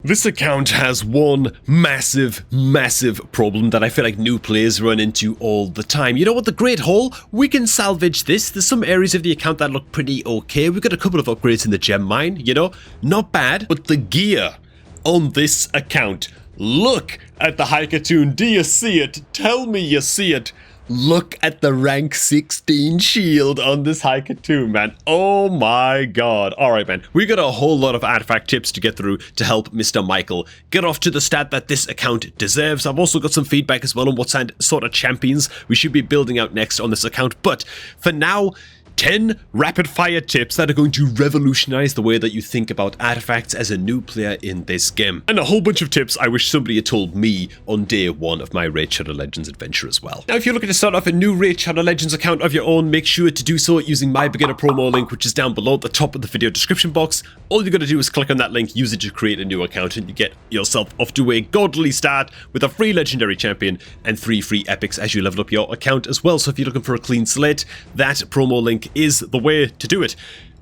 This account has one massive problem that I feel like new players run into all the time. You know what, the Great Hall, we can salvage this. There's some areas of the account that look pretty okay. We've got a couple of upgrades in the gem mine, you know, not bad. But the gear on this account, look at the Haikatoon. Do you see it? Tell me you see it. Look at the rank 16 shield on this Haikatoon, man. Oh my god. Alright, man. We got a whole lot of artifact tips to get through to help Mr. Michael get off to the stat that this account deserves. I've also got some feedback as well on what sort of champions we should be building out next on this account. But for now, 10 rapid fire tips that are going to revolutionize the way that you think about artifacts as a new player in this game. And a whole bunch of tips I wish somebody had told me on day one of my Raid Shadow Legends adventure as well. Now, if you're looking to start off a new Raid Shadow Legends account of your own, make sure to do so using my beginner promo link, which is down below at the top of the video description box. All you gotta do is click on that link, use it to create a new account, and you get yourself off to a godly start with a free legendary champion and 3 free epics as you level up your account as well. So if you're looking for a clean slate, that promo link is the way to do it.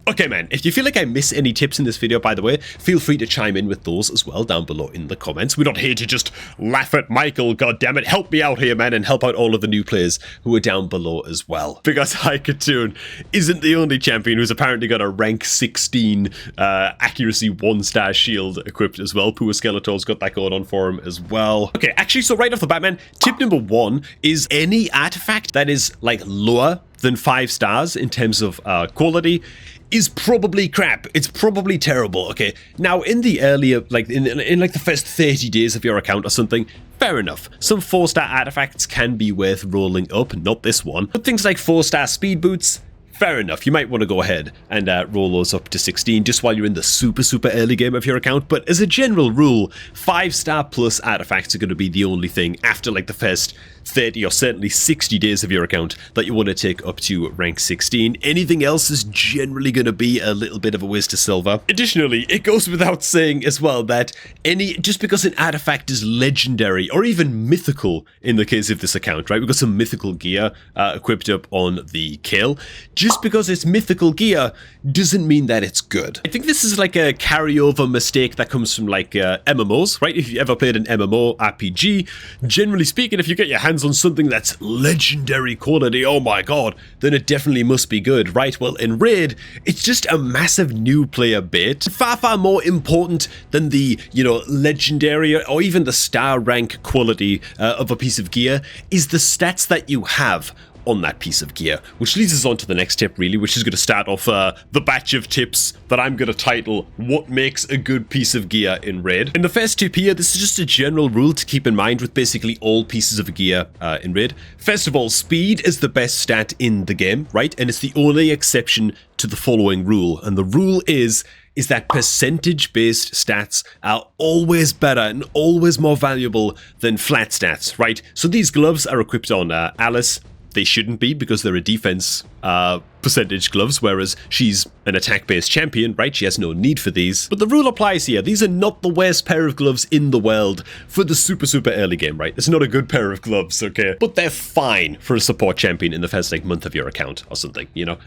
Okay, man, if you feel like I miss any tips in this video, by the way, feel free to chime in with those as well down below in the comments. We're not here to just laugh at Michael, goddammit. Help me out here, man, and help out all of the new players who are down below as well. Because Haikatoon isn't the only champion who's apparently got a rank 16 accuracy 1-star shield equipped as well. Pua Skeletor's got that going on for him as well. Okay, actually, so right off the bat, man, tip number 1 is any artifact that is like lower than 5 stars in terms of quality is probably crap. It's probably terrible. Okay, now in the earlier, like in like the first 30 days of your account or something, fair enough. Some 4-star artifacts can be worth rolling up, not this one. But things like 4-star speed boots, fair enough. You might want to go ahead and roll those up to 16 just while you're in the super early game of your account. But as a general rule, 5-star plus artifacts are going to be the only thing after like the first 30 or certainly 60 days of your account that you want to take up to rank 16. Anything else is generally going to be a little bit of a waste of silver. Additionally, it goes without saying as well that just because an artifact is legendary or even mythical in the case of this account, right? We've got some mythical gear equipped up on the Kale. Just because it's mythical gear doesn't mean that it's good. I think this is like a carryover mistake that comes from like MMOs, right? If you ever played an MMO RPG, generally speaking, if you get your hands on something that's legendary quality, oh my god, then it definitely must be good, right? Well, in Raid, it's just a massive new player bait. Far more important than the, you know, legendary or even the star rank quality of a piece of gear is the stats that you have on that piece of gear, which leads us on to the next tip, really, which is going to start off the batch of tips that I'm going to title What Makes a Good Piece of Gear in Raid. In the first tip here, this is just a general rule to keep in mind with basically all pieces of gear in Raid. First of all, speed is the best stat in the game, right? And it's the only exception to the following rule, and the rule is that percentage-based stats are always better and always more valuable than flat stats, right? So these gloves are equipped on Alice. They shouldn't be because they're a defense percentage gloves, whereas she's an attack-based champion, right? She has no need for these. But the rule applies here. These are not the worst pair of gloves in the world for the super early game, right? It's not a good pair of gloves, okay? But they're fine for a support champion in the first like month of your account or something, you know?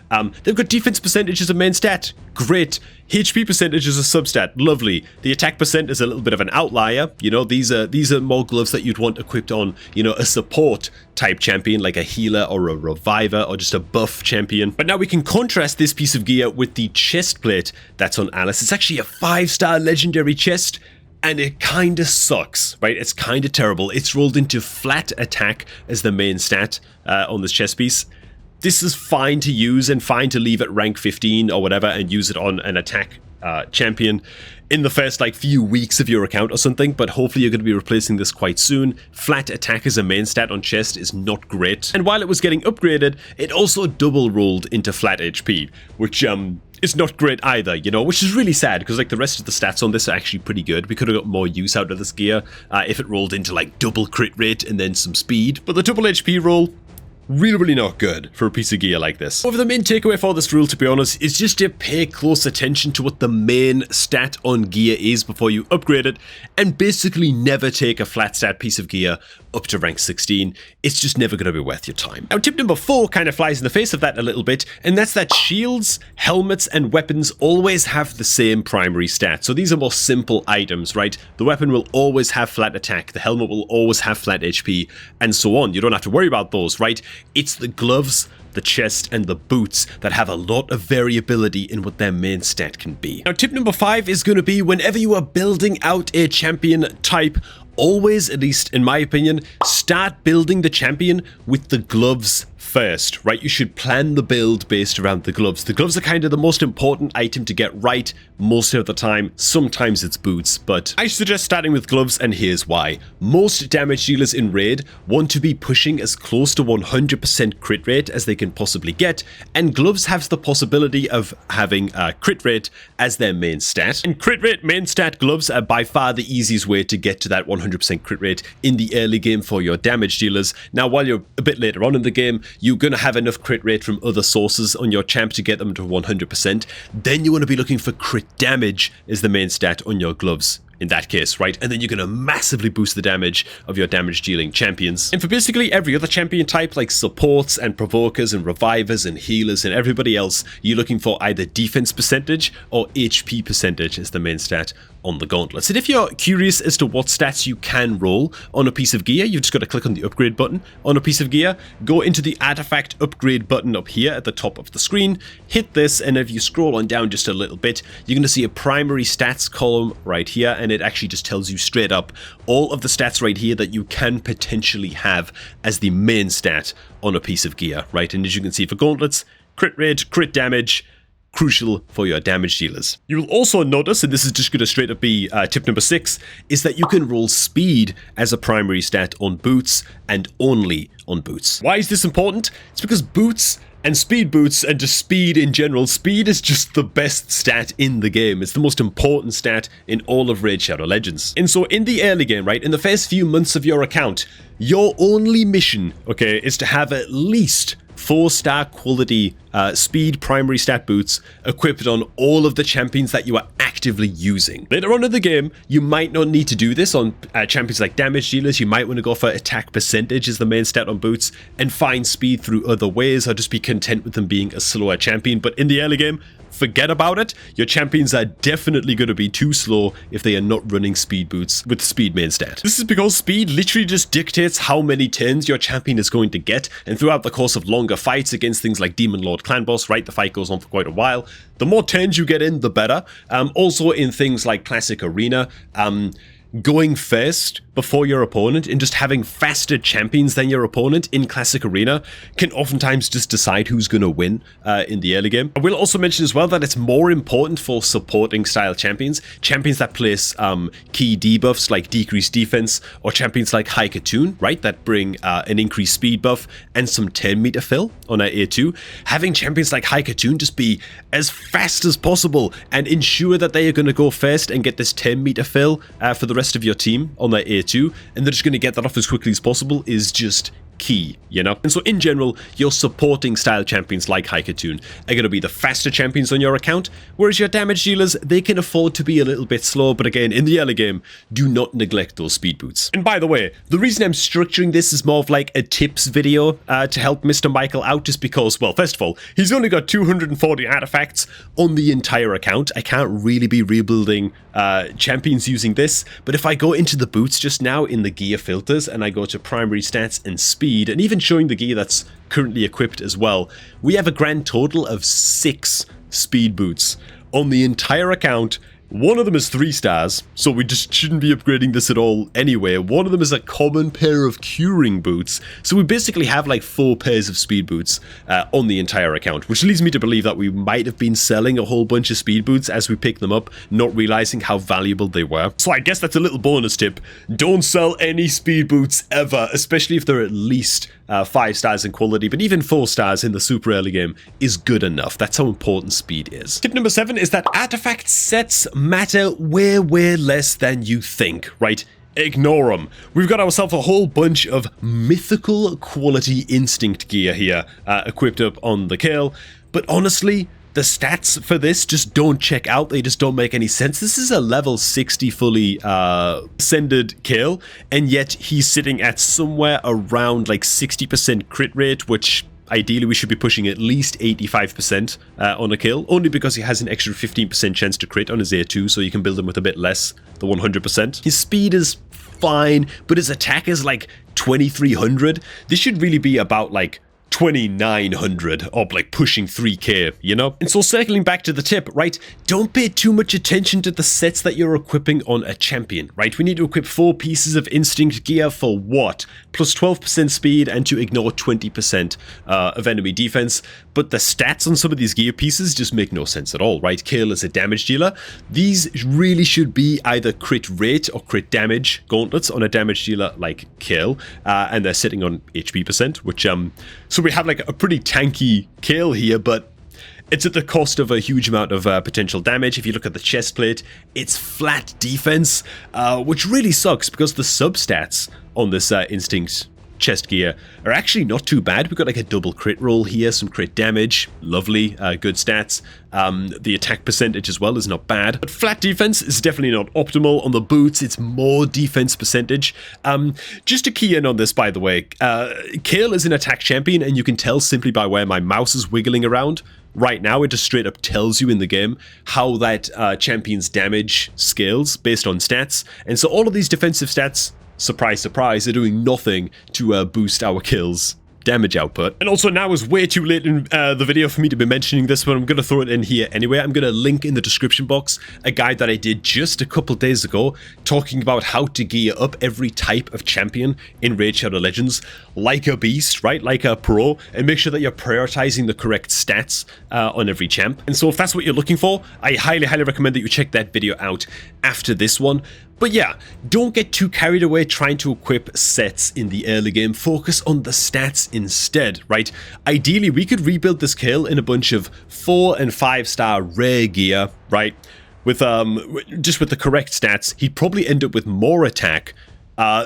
They've got defense percentage as a main stat. Great. HP percentage is a substat. Lovely. The attack percent is a little bit of an outlier. You know, these are more gloves that you'd want equipped on, you know, a support type champion like a healer or a reviver or just a buff champion. But now we can contrast this piece of gear with the chest plate that's on Alice. It's actually a 5-star legendary chest, and it kinda sucks, right? It's kinda terrible. It's rolled into flat attack as the main stat on this chest piece. This is fine to use and fine to leave at rank 15 or whatever and use it on an attack champion in the first like few weeks of your account or something, but hopefully you're going to be replacing this quite soon. Flat attack as a main stat on chest is not great, and while it was getting upgraded, it also double rolled into flat HP, which is not great either, you know, which is really sad because like the rest of the stats on this are actually pretty good. We could have got more use out of this gear if it rolled into like double crit rate and then some speed, but the double HP roll, really not good for a piece of gear like this. However, the main takeaway for this rule, to be honest, is just to pay close attention to what the main stat on gear is before you upgrade it, and basically never take a flat stat piece of gear up to rank 16. It's just never going to be worth your time. Now, tip number 4 kind of flies in the face of that a little bit, and that's that shields, helmets, and weapons always have the same primary stat. So these are more simple items, right? The weapon will always have flat attack, the helmet will always have flat HP, and so on. You don't have to worry about those, right? It's the gloves, the chest, and the boots that have a lot of variability in what their main stat can be. Now, tip number 5 is going to be whenever you are building out a champion type, always, at least in my opinion, start building the champion with the gloves first, right? You should plan the build based around the gloves. The gloves are kind of the most important item to get right most of the time. Sometimes it's boots, but I suggest starting with gloves, and here's why. Most damage dealers in Raid want to be pushing as close to 100% crit rate as they can possibly get, and gloves have the possibility of having a crit rate as their main stat. And crit rate main stat gloves are by far the easiest way to get to that 100% crit rate in the early game for your damage dealers. Now, while you're a bit later on in the game, you're going to have enough crit rate from other sources on your champ to get them to 100%. Then you want to be looking for crit damage as the main stat on your gloves in that case, right? And then you're going to massively boost the damage of your damage dealing champions. And for basically every other champion type, like supports and provokers and revivers and healers and everybody else, you're looking for either defense percentage or HP percentage as the main stat on the gauntlets. And if you're curious as to what stats you can roll on a piece of gear, you've just got to click on the upgrade button on a piece of gear, go into the artifact upgrade button up here at the top of the screen, hit this, and if you scroll on down just a little bit, you're going to see a primary stats column right here, and it actually just tells you straight up all of the stats right here that you can potentially have as the main stat on a piece of gear, right? And as you can see for gauntlets, crit rate, crit damage, crucial for your damage dealers. You will also notice, and this is just going to straight up be tip number 6, is that you can roll speed as a primary stat on boots and only on boots. Why is this important? It's because boots and speed boots and just speed in general, speed is just the best stat in the game. It's the most important stat in all of Raid Shadow Legends. And so in the early game, right, in the first few months of your account, your only mission, okay, is to have at least 4-star quality speed primary stat boots equipped on all of the champions that you are actively using. Later on in the game, you might not need to do this on champions like damage dealers. You might want to go for attack percentage as the main stat on boots and find speed through other ways, or just be content with them being a slower champion. But in the early game, forget about it. Your champions are definitely going to be too slow if they are not running speed boots with speed main stat. This is because speed literally just dictates how many turns your champion is going to get, and throughout the course of longer fights against things like Demon Lord Clan Boss, right, the fight goes on for quite a while, the more turns you get in, the better. Also in things like Classic Arena, going first before your opponent and just having faster champions than your opponent in Classic Arena can oftentimes just decide who's going to win in the early game. I will also mention as well that it's more important for supporting style champions, champions that place key debuffs like decreased defense, or champions like High Katoon, right, that bring an increased speed buff and some turn meter fill on our A2. Having champions like High Katoon just be as fast as possible and ensure that they are going to go first and get this 10 meter fill for the rest of your team on their A2, and they're just going to get that off as quickly as possible is just key, you know? And so in general, your supporting style champions like High Katoon are going to be the faster champions on your account, whereas your damage dealers, they can afford to be a little bit slow, but again, in the early game, do not neglect those speed boots. And by the way, the reason I'm structuring this is more of like a tips video to help Mr. Michael out, just because, well, first of all, he's only got 240 artifacts on the entire account. I can't really be rebuilding champions using this, but if I go into the boots just now in the gear filters and I go to primary stats and speed, and even showing the gear that's currently equipped as well, we have a grand total of 6 speed boots on the entire account. One of them is 3 stars, so we just shouldn't be upgrading this at all anyway. One of them is a common pair of curing boots, so we basically have like 4 pairs of speed boots on the entire account, which leads me to believe that we might have been selling a whole bunch of speed boots as we pick them up, not realizing how valuable they were. So I guess that's a little bonus tip. Don't sell any speed boots ever, especially if they're at least 5 stars in quality, but even 4 stars in the super early game is good enough. That's how important speed is. Tip number 7 is that artifact sets matter way less than you think, right? ignore them. We've got ourselves a whole bunch of mythical quality instinct gear here equipped up on the Kayle, but honestly, the stats for this just don't check out. They just don't make any sense. This is a level 60 fully ascended Kayle, and yet he's sitting at somewhere around like 60% crit rate, which ideally we should be pushing at least 85% on a Kayle, only because he has an extra 15% chance to crit on his A2, so you can build him with a bit less than 100%. His speed is fine, but his attack is like 2300. This should really be about like 2900 or like pushing 3k, you know? And so circling back to the tip, right? Don't pay too much attention to the sets that you're equipping on a champion, right? We need to equip 4 pieces of instinct gear for what? Plus 12% speed and to ignore 20% of enemy defense. But the stats on some of these gear pieces just make no sense at all, right? Kayle is a damage dealer. These really should be either crit rate or crit damage gauntlets on a damage dealer like Kayle, and they're sitting on HP percent, which so we have like a pretty tanky Kayle here, but it's at the cost of a huge amount of potential damage. If you look at the chest plate, it's flat defense, which really sucks because the substats on this instinct chest gear are actually not too bad. We've got like a double crit roll here, some crit damage, lovely, good stats. The attack percentage as well is not bad, but flat defense is definitely not optimal. On the boots, it's more defense percentage. Just to key in on this, by the way, Kayle is an attack champion, and you can tell simply by where my mouse is wiggling around. Right now, it just straight up tells you in the game how that champion's damage scales based on stats. And so all of these defensive stats, surprise, surprise, they're doing nothing to boost our kills' damage output. And also now is way too late in the video for me to be mentioning this, but I'm going to throw it in here anyway. I'm going to link in the description box a guide that I did just a couple days ago talking about how to gear up every type of champion in Raid Shadow Legends like a beast, right? Like a pro, and make sure that you're prioritizing the correct stats on every champ. And so if that's what you're looking for, I highly, highly recommend that you check that video out after this one. But yeah, don't get too carried away trying to equip sets in the early game. Focus on the stats instead, right? Ideally, we could rebuild this Kayle in a bunch of 4- and 5-star rare gear, right? With just with the correct stats, he'd probably end up with more attack,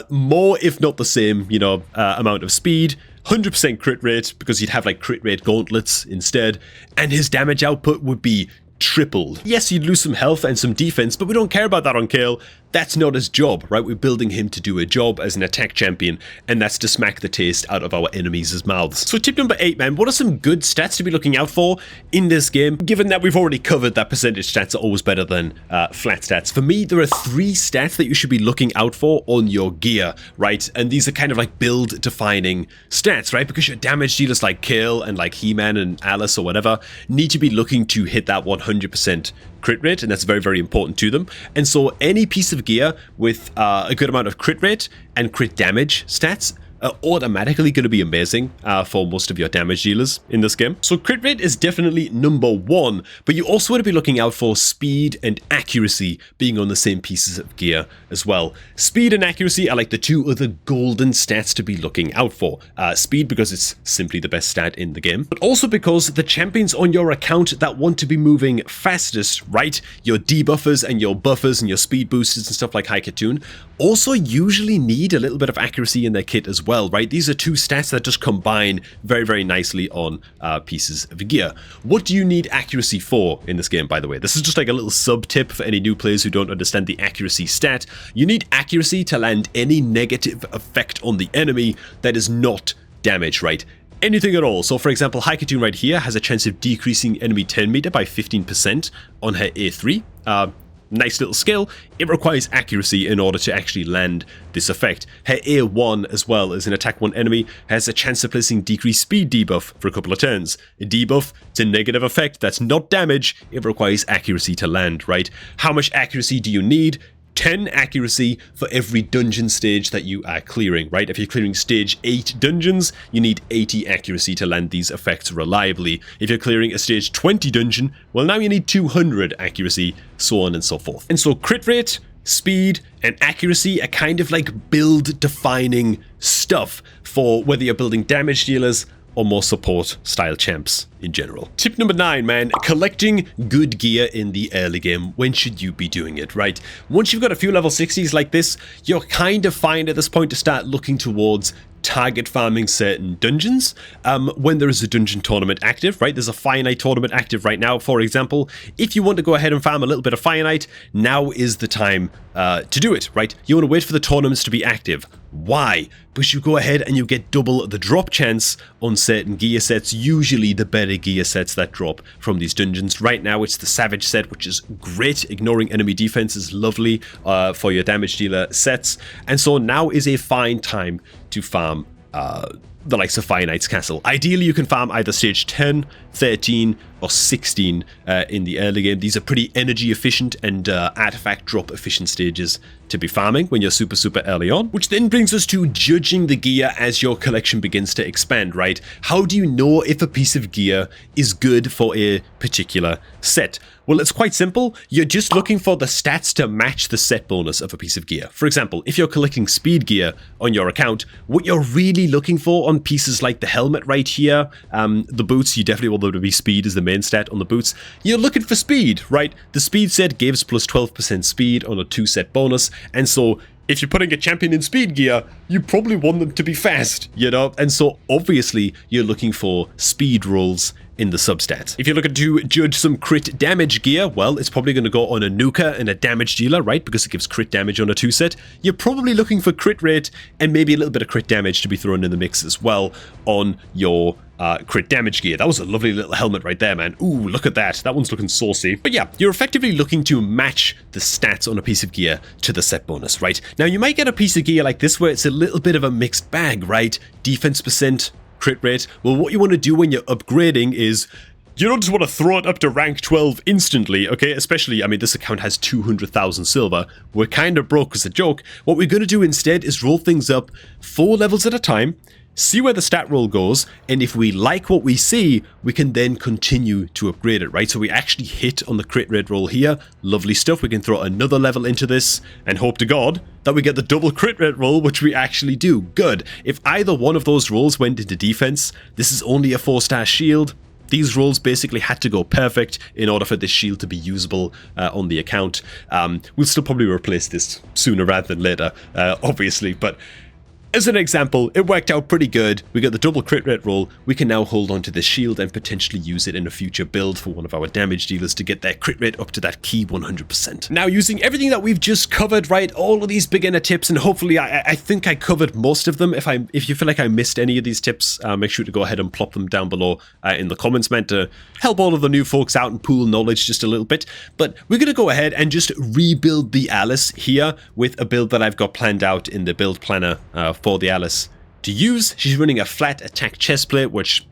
more if not the same, you know, amount of speed, 100% crit rate because he'd have like crit rate gauntlets instead, and his damage output would be tripled. Yes, you'd lose some health and some defense, but we don't care about that on Kayle. That's not his job, right? We're building him to do a job as an attack champion, and that's to smack the taste out of our enemies' mouths. So tip number 8, man, what are some good stats to be looking out for in this game, given that we've already covered that percentage stats are always better than flat stats? For me, there are 3 stats that you should be looking out for on your gear, right? And these are kind of like build-defining stats, right? Because your damage dealers like Kayle and like He-Man and Alice or whatever need to be looking to hit that 100% crit rate, and that's very, very important to them. And so any piece of gear with a good amount of crit rate and crit damage stats are automatically going to be amazing for most of your damage dealers in this game. So crit rate is definitely number 1, but you also want to be looking out for speed and accuracy being on the same pieces of gear as well. Speed and accuracy are like the 2 other golden stats to be looking out for. Speed because it's simply the best stat in the game, but also because the champions on your account that want to be moving fastest, right? Your debuffers and your buffers and your speed boosters and stuff like Haikatoon also usually need a little bit of accuracy in their kit as well, right? These are 2 stats that just combine very, very nicely on pieces of gear. What do you need accuracy for in this game, by the way? This is just like a little sub tip for any new players who don't understand the accuracy stat. You need accuracy to land any negative effect on the enemy that is not damage, right? Anything at all. So for example, Haikatoon right here has a chance of decreasing enemy turn meter by 15% on her A3. Nice little skill. It requires accuracy in order to actually land this effect. Her A1 as well as an attack 1 enemy has a chance of placing decreased speed debuff for a couple of turns. A debuff, it's a negative effect, that's not damage, it requires accuracy to land, right? How much accuracy do you need? 10 accuracy for every dungeon stage that you are clearing, right? If you're clearing stage 8 dungeons, you need 80 accuracy to land these effects reliably. If you're clearing a stage 20 dungeon, well, now you need 200 accuracy, so on and so forth. And so crit rate, speed, and accuracy are kind of like build-defining stuff for whether you're building damage dealers or more support style champs in general. Tip number 9, man, collecting good gear in the early game. When should you be doing it, right? Once you've got a few level 60s like this, you're kind of fine at this point to start looking towards target farming certain dungeons when there is a dungeon tournament active, right? There's a Fire Knight tournament active right now, for example. If you want to go ahead and farm a little bit of Fire Knight, now is the time to do it, right? You want to wait for the tournaments to be active. Why? Because you go ahead and you get double the drop chance on certain gear sets, usually the better gear sets that drop from these dungeons. Right now it's the Savage set, which is great. Ignoring enemy defense is lovely for your damage dealer sets. And so now is a fine time to farm the likes of Fire Knight's Castle. Ideally, you can farm either stage 10, 13, or 16 in the early game. These are pretty energy efficient and artifact drop efficient stages to be farming when you're super early on. Which then brings us to judging the gear as your collection begins to expand, right? How do you know if a piece of gear is good for a particular set? Well, it's quite simple. You're just looking for the stats to match the set bonus of a piece of gear. For example, if you're collecting speed gear on your account, what you're really looking for on pieces like the helmet right here, the boots, you definitely want them to be speed as the main stat on the boots. You're looking for speed, right? The speed set gives plus 12% speed on a 2-set bonus, and so if you're putting a champion in speed gear, you probably want them to be fast, you know? And so obviously you're looking for speed rolls in the substats. If you're looking to judge some crit damage gear, well, it's probably going to go on a Nuka and a damage dealer, right? Because it gives crit damage on a 2-set. You're probably looking for crit rate and maybe a little bit of crit damage to be thrown in the mix as well on your crit damage gear. That was a lovely little helmet right there, man. Ooh, look at that. That one's looking saucy. But yeah, you're effectively looking to match the stats on a piece of gear to the set bonus, right? Now, you might get a piece of gear like this where it's a little bit of a mixed bag, right? Defense percent, crit rate. Well, what you want to do when you're upgrading is you don't just want to throw it up to rank 12 instantly, okay? Especially, I mean, this account has 200,000 silver. We're kind of broke as a joke. What we're going to do instead is roll things up 4 levels at a time, see where the stat roll goes, and if we like what we see, we can then continue to upgrade it, right? So we actually hit on the crit rate roll here. Lovely stuff. We can throw another level into this and hope to God that we get the double crit rate roll, which we actually do. Good. If either one of those rolls went into defense, this is only a 4-star shield. These rolls basically had to go perfect in order for this shield to be usable on the account. We'll still probably replace this sooner rather than later, obviously, but as an example, it worked out pretty good. We got the double crit rate roll. We can now hold on to this shield and potentially use it in a future build for one of our damage dealers to get their crit rate up to that key 100%. Now, using everything that we've just covered, right, all of these beginner tips, and hopefully I think I covered most of them. If you feel like I missed any of these tips, make sure to go ahead and plop them down below in the comments, meant to help all of the new folks out and pool knowledge just a little bit. But we're going to go ahead and just rebuild the Alice here with a build that I've got planned out in the build planner for the Alice to use. She's running a flat attack chestplate, which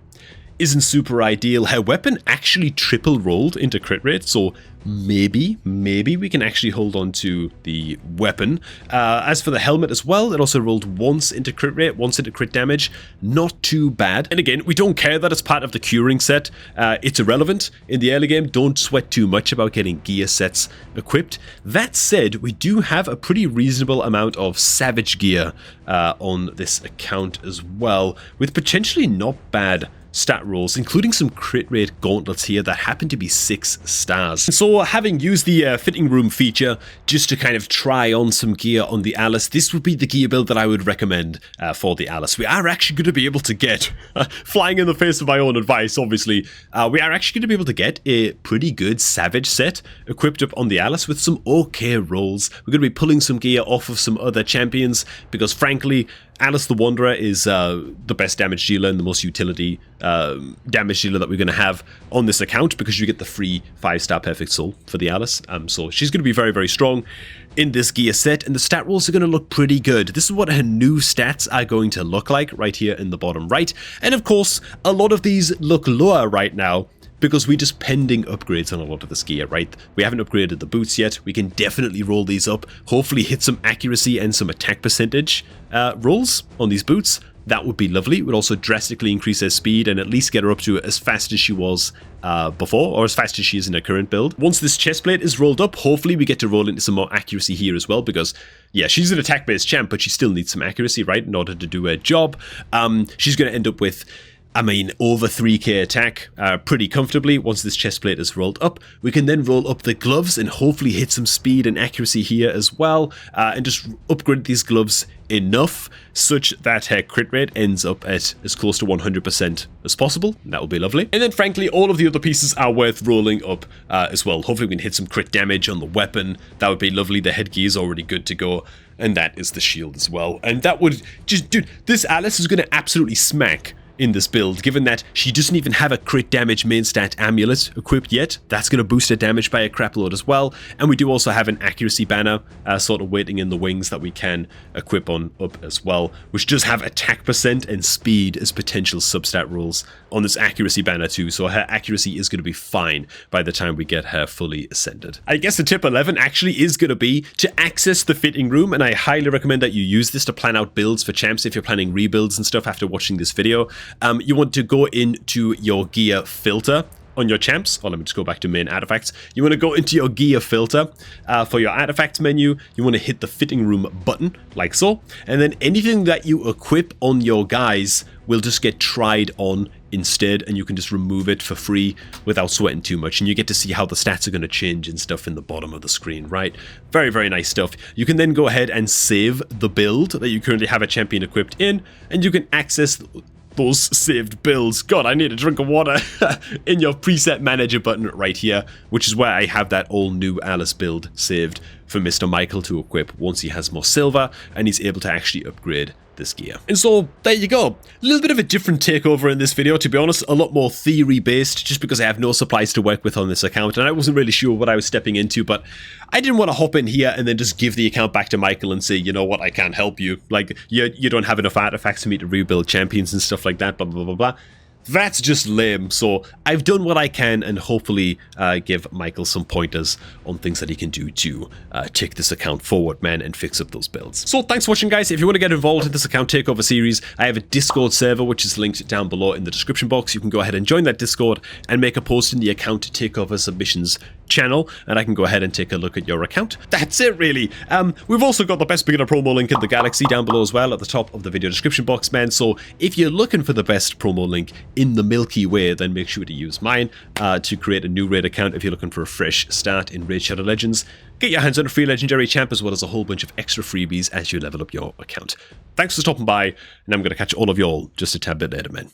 isn't super ideal. Her weapon actually triple rolled into crit rate, so maybe we can actually hold on to the weapon. As for the helmet as well, it also rolled once into crit rate, once into crit damage. Not too bad. And again, we don't care that it's part of the curing set. It's irrelevant in the early game. Don't sweat too much about getting gear sets equipped. That said, we do have a pretty reasonable amount of savage gear on this account as well, with potentially not bad stat rolls, including some crit rate gauntlets here that happen to be 6 stars. And so having used the fitting room feature just to kind of try on some gear on the Alice, this would be the gear build that I would recommend for the Alice. We are actually going to be able to get, flying in the face of my own advice, obviously, we are actually going to be able to get a pretty good Savage set equipped up on the Alice with some okay rolls. We're going to be pulling some gear off of some other champions because, frankly, Alice the Wanderer is the best damage dealer and the most utility damage dealer that we're going to have on this account because you get the free 5-star Perfect Soul for the Alice. So she's going to be very strong in this gear set, and the stat rolls are going to look pretty good. This is what her new stats are going to look like right here in the bottom right. And of course, a lot of these look lower right now because we're just pending upgrades on a lot of this gear, right? We haven't upgraded the boots yet. We can definitely roll these up, hopefully hit some accuracy and some attack percentage rolls on these boots. That would be lovely. It would also drastically increase her speed and at least get her up to as fast as she was before, or as fast as she is in her current build. Once this chestplate is rolled up, hopefully we get to roll into some more accuracy here as well, because yeah, she's an attack-based champ, but she still needs some accuracy, right, in order to do her job. She's going to end up with I mean, over 3k attack pretty comfortably. Once this chest plate is rolled up, we can then roll up the gloves and hopefully hit some speed and accuracy here as well, and just upgrade these gloves enough such that her crit rate ends up at as close to 100% as possible. That will be lovely. And then frankly, all of the other pieces are worth rolling up as well. Hopefully we can hit some crit damage on the weapon. That would be lovely. The headgear is already good to go. And that is the shield as well. And that would just, dude, this Alice is going to absolutely smack in this build, given that she doesn't even have a crit damage main stat amulet equipped yet. That's going to boost her damage by a crap load as well. And we do also have an accuracy banner sort of waiting in the wings that we can equip on up as well, which does have attack percent and speed as potential substat rules on this accuracy banner too. So her accuracy is going to be fine by the time we get her fully ascended. I guess the tip 11 actually is going to be to access the fitting room, and I highly recommend that you use this to plan out builds for champs if you're planning rebuilds and stuff after watching this video. You want to go into your gear filter on your champs. Oh, let me just go back to main artifacts. You want to go into your gear filter for your artifacts menu. You want to hit the fitting room button like so, and then anything that you equip on your guys will just get tried on instead, and you can just remove it for free without sweating too much, and you get to see how the stats are going to change and stuff in the bottom of the screen, right? Very, very nice stuff. You can then go ahead and save the build that you currently have a champion equipped in, and you can access those saved builds. God, I need a drink of water. In your preset manager button right here, which is where I have that all new Alice build saved for Mr. Michael to equip once he has more silver and he's able to actually upgrade this gear. And so there you go. A little bit of a different takeover in this video, to be honest, a lot more theory based, just because I have no supplies to work with on this account and I wasn't really sure what I was stepping into, but I didn't want to hop in here and then just give the account back to Michael and say, you know what, I can't help you. Like, you don't have enough artifacts for me to rebuild champions and stuff like that, blah, blah, blah, blah. That's just lame. So I've done what I can and hopefully give Michael some pointers on things that he can do to take this account forward, man, and fix up those builds. So thanks for watching, guys. If you want to get involved in this account takeover series, I have a Discord server, which is linked down below in the description box. You can go ahead and join that Discord and make a post in the account takeover submissions channel, and I can go ahead and take a look at your account. That's it, really. We've also got the best beginner promo link in the galaxy down below as well at the top of the video description box, man. So if you're looking for the best promo link in the Milky Way, then make sure to use mine to create a new raid account if you're looking for a fresh start in Raid Shadow Legends. Get your hands on a free legendary champ as well as a whole bunch of extra freebies as you level up your account. Thanks for stopping by, and I'm going to catch all of y'all just a tad bit later, man.